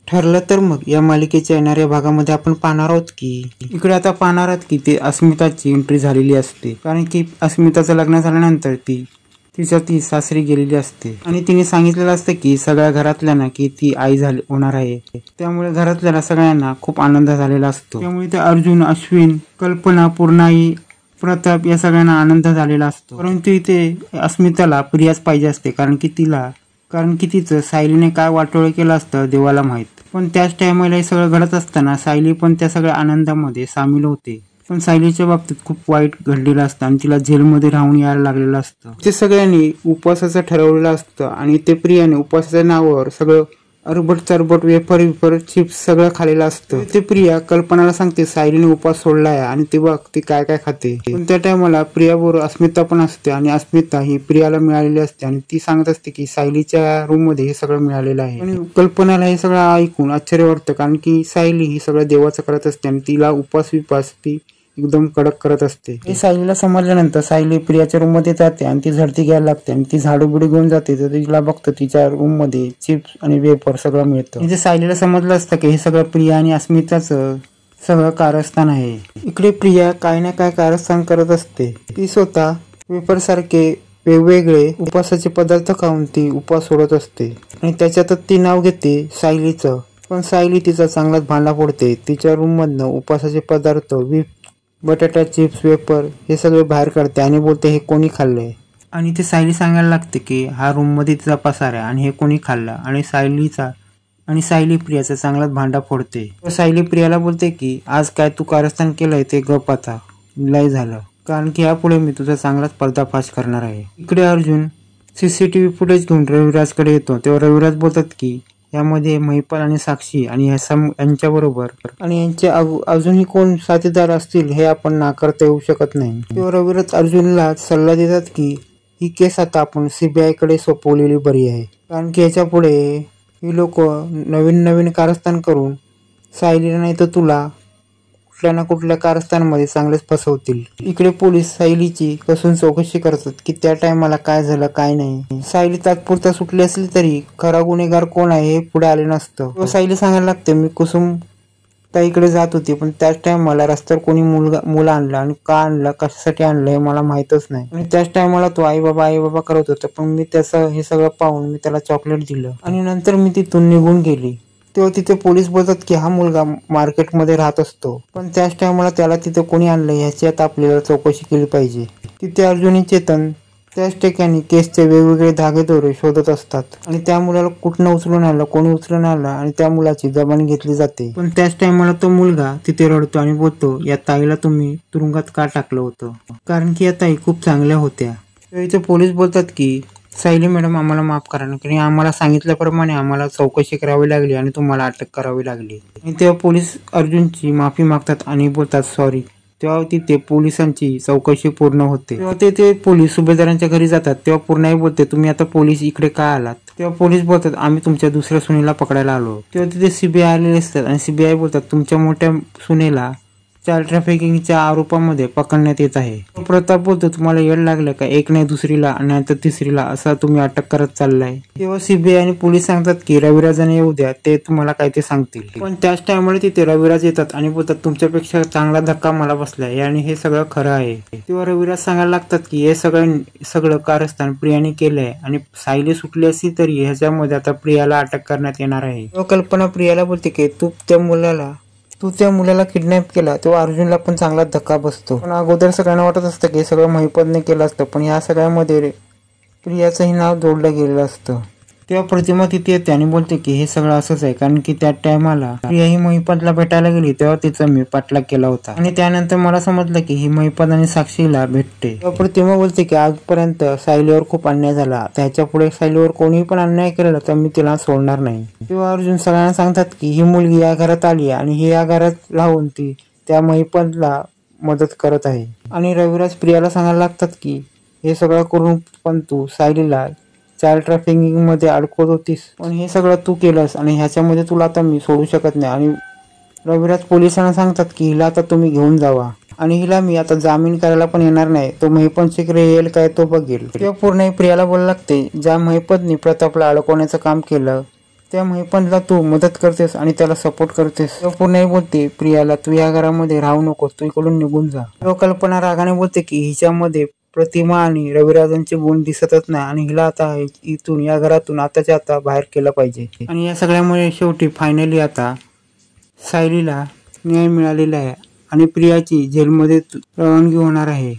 ठरलं तर मग या मालिकेच्या येणाऱ्या भागामध्ये आपण पाहणार आहोत की इकडे आता पाहणार आहोत की ते अस्मिताची एंट्री झालेली असते, कारण की अस्मिताचं लग्न झाल्यानंतर ती सासरी गेलेली असते आणि तिने सांगितलेलं असतं की सगळ्या घरातल्यांना की ती आई झाली होणार आहे. त्यामुळे घरातल्या सगळ्यांना खूप आनंद झालेला असतो. त्यामुळे ते अर्जुन, अश्विन, कल्पना, पूर्णाई, प्रताप या सगळ्यांना आनंद झालेला असतो. परंतु इथे अस्मिताला प्रियाच पाहिजे असते, कारण की तिचं सायलीने काय वाटोळं केलं असतं देवाला माहीत. पण त्याच टायमाला हे सगळं घडत असताना सायली पण त्या सगळ्या आनंदामध्ये सामील होते. पण सायलीच्या बाबतीत खूप वाईट घडलेलं असतं आणि तिला जेलमध्ये राहून यायला लागलेलं असतं. ते सगळ्यांनी उपवासाचं ठरवलेलं असतं आणि ते प्रियाने उपवासाच्या नावावर सगळं अरबट चरबट वेफर चिप्स सगळं खाल्लेलं असतं. ते प्रिया कल्पनाला सांगते सायलीने उपवास सोडला आहे आणि ते बघ ती काय काय खाते. पण त्या टायमाला प्रियाबरोबर अस्मिता पण असते आणि अस्मिता ही प्रियाला मिळालेली असते आणि ती सांगत असते की सायलीच्या रूम मध्ये हे सगळं मिळालेलं आहे. आणि कल्पनाला हे सगळं ऐकून आश्चर्य वाटतं, कारण की सायली ही सगळं देवाचं करत असते आणि तिला उपवास ती एकदम कडक करत असते. हे सायलीला समजल्यानंतर सायली प्रियाच्या रूम मध्ये जाते आणि ती झडती घ्यायला लागते आणि ती झाडू बिडू घेऊन जाते. तर तिला बघतं तिच्या रूम मध्ये चिप्स आणि वेफर सगळं मिळतं. म्हणजे सायलीला समजलं असतं की हे सगळं प्रिया आणि अस्मिताचं सगळं कारस्थान आहे. इकडे प्रिया काय ना काय कारस्थान करत असते. ती स्वतः वेफर सारखे वेगवेगळे उपवासाचे पदार्थ खाऊन ती उपवास सोडत असते आणि त्याच्यातच ती नाव घेते सायलीचं. पण सायली तिचा चांगलाच भांडा फोडते. तिच्या रूम मधनं उपवासाचे पदार्थ, बटाटा चिप्स, वेफर हे सगळे बाहेर काढते आणि बोलते हे कोणी खाल्लंय. आणि ते सायली सांगायला लागते की हा रूम मध्ये तिचा पसारा आणि हे कोणी खाल्लं. आणि सायली प्रियाचा चांगलाच भांडा फोडते. सायली प्रियाला बोलते की आज काय तू कारस्थान केलंय ते गप, आता लय झालं, कारण की यापुढे मी तुझा चांगलाच पर्दाफाश करणार आहे. इकडे अर्जुन सीसीटीव्ही फुटेज घेऊन रविराजकडे येतो. तेव्हा रविराज बोलतात की यामध्ये महिपाल आणि साक्षी आणि यांच्या बरोबर आणि यांचे अजूनही कोण साथीदार असतील हे आपण नाकारता येऊ शकत नाही. तेव्हा रविराज अर्जुनला सल्ला देतात की ही केस आता आपण CBI कडे सोपवलेली बरी आहे, कारण की याच्या पुढे ही लोक नवीन कारस्थान करून सायलीला नाही तर तुला कुठल्या ना कुठल्या कारस्थानमध्ये चांगलेच फसवतील. इकडे पोलीस सायलीची कसून चौकशी करतात की त्या टायमाला काय झालं काय नाही. सायली तात्पुरता सुटली असली तरी खरा गुन्हेगार कोण आहे हे पुढे आले नसतं. सायली सांगायला लागते मी कुसुम ताईकडे जात होती, पण त्याच टायमाला रस्त्यावर कोणी मुलं आणलं आणि का आणलं, कशासाठी आणलं हे मला माहीतच नाही. आणि त्याच टायमाला तो आई बाबा करत होता, पण मी त्याचं हे सगळं पाहून मी त्याला चॉकलेट दिलं आणि नंतर मी तिथून निघून गेली. तेव्हा तिथे पोलीस बोलतात की हा मुलगा मार्केटमध्ये राहत असतो, पण त्याच टायमाला त्याला तिथे कोणी आणलं ह्याची आता आपल्याला चौकशी केली पाहिजे. तिथे अर्जुनी चेतन त्याच ठिकाणी केसचे वेगवेगळे धागेदोरे शोधत असतात आणि त्या मुलाला कुठनं उचलून आलं, कोणी उचलून आलं आणि त्या मुलाची जबान घेतली जाते. पण त्याच टायमाला तो मुलगा तिथे रडतो आणि बोलतो या ताईला तुम्ही तुरुंगात का टाकलं होतं, कारण की या ताई खूप चांगल्या होत्या. इथे पोलीस बोलतात की सायली मॅडम आम्हाला माफ करा, कारण आम्हाला सांगितल्याप्रमाणे आम्हाला चौकशी करावी लागली आणि तुम्हाला अटक करावी लागली. आणि तेव्हा पोलीस अर्जुनची माफी मागतात आणि बोलतात सॉरी. तेव्हा तिथे पोलिसांची चौकशी पूर्ण होते. तेव्हा ते पोलीस सुभेदारांच्या घरी जातात. तेव्हा पूर्णाई बोलते तुम्ही आता पोलीस इकडे का आलात. तेव्हा पोलीस बोलतात आम्ही तुमच्या दुसऱ्या सुनेला पकडायला आलो. तेव्हा तिथे CBI आलेले असतात आणि CBI बोलतात तुमच्या मोठ्या सुनेला चाइल्ड ट्रॅफिकिंगच्या आरोपामध्ये पकडण्यात येत आहे. प्रताप बोलतो तुम्हाला येड लागलं का, एक नाही दुसरीला आणि नंतर तिसरीला असा तुम्ही अटक करत चाललाय. तेव्हा CBI आणि पोलीस सांगतात की रविराजाने येऊ द्या, ते तुम्हाला काय ते सांगतील. पण त्याच टायमाला तिथे रविराज येतात आणि बोलतात तुमच्यापेक्षा चांगला धक्का मला बसलाय आणि हे सगळं खरं आहे. तेव्हा रविराज सांगायला लागतात की हे सगळं कारस्थान प्रियाने केलंय आणि सायली सुटली असली तरी ह्याच्यामध्ये आता प्रियाला अटक करण्यात येणार आहे. तेव्हा कल्पना प्रियाला बोलते की तू त्या मुलाला किडनॅप केला. तेव्हा अर्जुनला पण चांगला धक्का बसतो. पण अगोदर सगळ्यांना वाटत असतं की सगळं महिपतने केलं असतं, पण या सगळ्यामध्ये प्रियाचंही नाव जोडलं गेलेलं असतं. तेव्हा प्रतिमा तिथे येते आणि बोलते की हे सगळं असंच आहे, कारण की त्या टायमाला प्रिया ही महिपतला भेटायला गेली तेव्हा तिचा मी पाठलाग केला होता आणि त्यानंतर मला समजलं की ही महिपत आणि साक्षीला भेटते. तेव्हा प्रतिमा बोलते की आजपर्यंत सायलीवर खूप अन्याय झाला, त्याच्या पुढे सायलीवर कोणीही पण अन्याय केला तर मी तिला सोडणार नाही. तेव्हा अर्जुन सगळ्यांना सांगतात की ही मुलगी या घरात आली आणि ही या घरात राहून ती त्या महिपतला मदत करत आहे. आणि रविराज प्रियाला सांगायला लागतात की हे सगळं करून पण तू सायलीला चाइल्ड ट्रॅफिकिंग मध्ये अडकवत होतीस, पण हे सगळं तू केलंस आणि ह्याच्यामध्ये तुला आता मी सोडू शकत नाही. आणि रविराज पोलिसांना सांगतात की हिला आता तुम्ही घेऊन जावा आणि हिला मी आता जामीन करायला पण येणार नाही, तो महिपत शिकरे येईल काय तो बघेल. तेव्हा पूर्ण प्रियाला बोलायला लागते ज्या महिपतनी प्रतापला अडकवण्याचं काम केलं त्यामुळे पण तू मदत करतेस आणि त्याला सपोर्ट करतेस. तो पुन्हा बोलते प्रियाला, तू या घरामध्ये राहू नको, तू इकडून निघून जा. कल्पना रागाने बोलते की हिच्यामध्ये प्रतिमा आणि रविराजांचे गुण दिसतच नाही आणि हिला आता इथून या घरातून आताच्या आता बाहेर केलं पाहिजे. आणि या सगळ्यामुळे शेवटी फायनली आता सायलीला न्याय मिळालेला आहे आणि प्रियाची जेलमध्ये रवानगी होणार आहे.